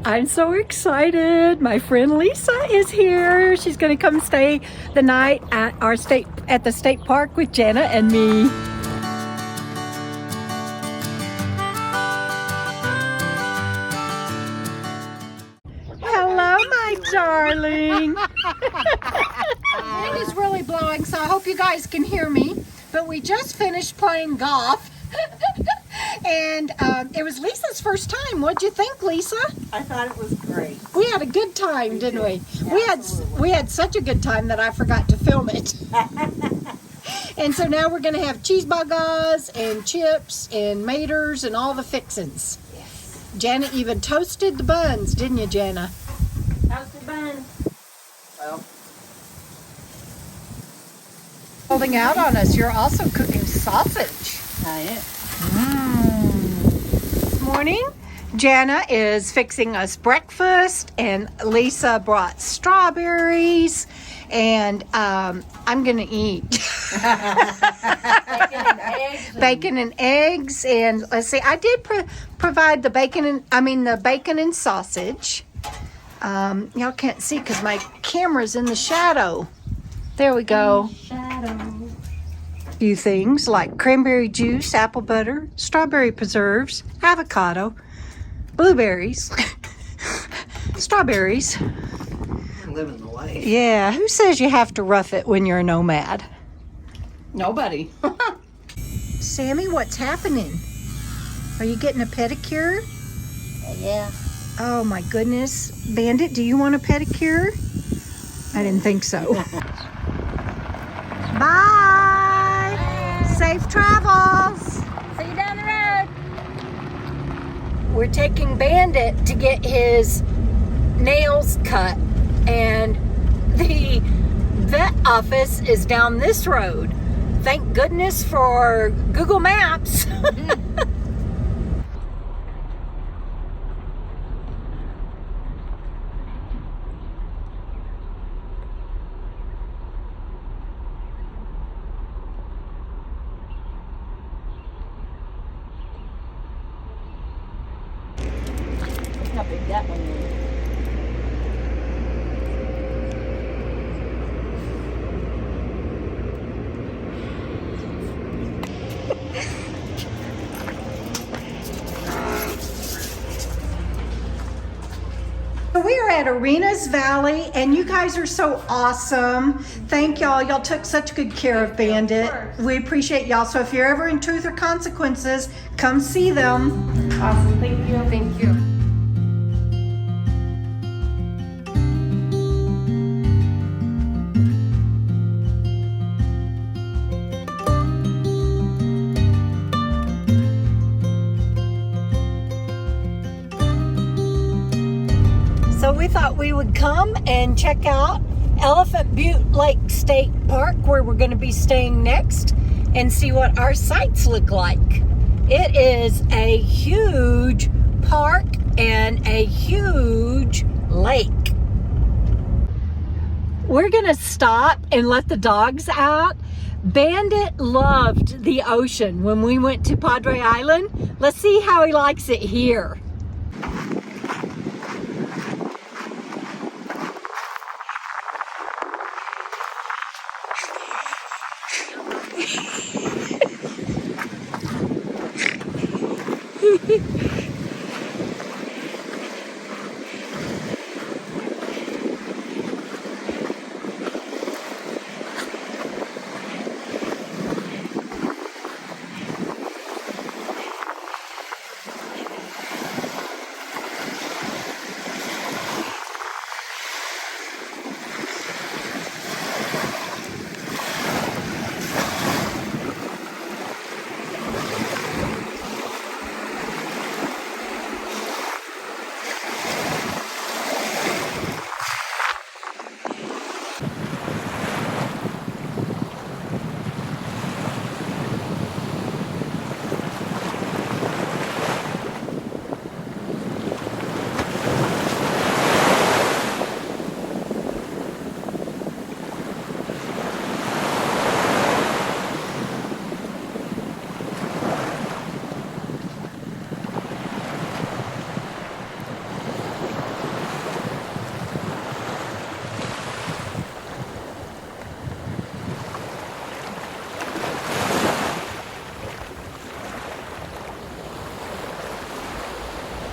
I'm so excited. My friend Lisa is here. She's going to come stay the night at the state park with Jana and me. Hello, my darling. The wind is really blowing, so I hope you guys can hear me. But we just finished playing golf. And it was Lisa's first time. What'd you think, Lisa? I thought it was great. We had a good time, didn't we? Absolutely. We had such a good time that I forgot to film it. And so now we're going to have cheese burgers and chips and maters and all the fixins. Yes. Jana even toasted the buns, didn't you, Jana? Toasted buns. Well, Holding out on us, you're also cooking sausage. I am. This morning, Jana is fixing us breakfast, and Lisa brought strawberries, and I'm gonna eat bacon and eggs. And let's see, I did provide the bacon and sausage. Y'all can't see because my camera's in the shadow. There we go. Few things like cranberry juice, apple butter, strawberry preserves, avocado, blueberries, strawberries. We're living the life. Yeah, who says you have to rough it when you're a nomad? Nobody. Sammy, what's happening? Are you getting a pedicure? Yeah. Oh my goodness. Bandit, do you want a pedicure? I didn't think so. Bye. Safe travels. See you down the road. We're taking Bandit to get his nails cut, and the vet office is down this road. Thank goodness for Google Maps. How big that one is. We are at Arenas Valley, and you guys are so awesome. Thank y'all. Y'all took such good care of Bandit. We appreciate y'all. So if you're ever in Truth or Consequences, come see them. Awesome. Thank you. Thank you. So we thought we would come and check out Elephant Butte Lake State Park, where we're going to be staying next, and see what our sights look like. It is a huge park and a huge lake. We're going to stop and let the dogs out. Bandit loved the ocean when we went to Padre Island. Let's see how he likes it here.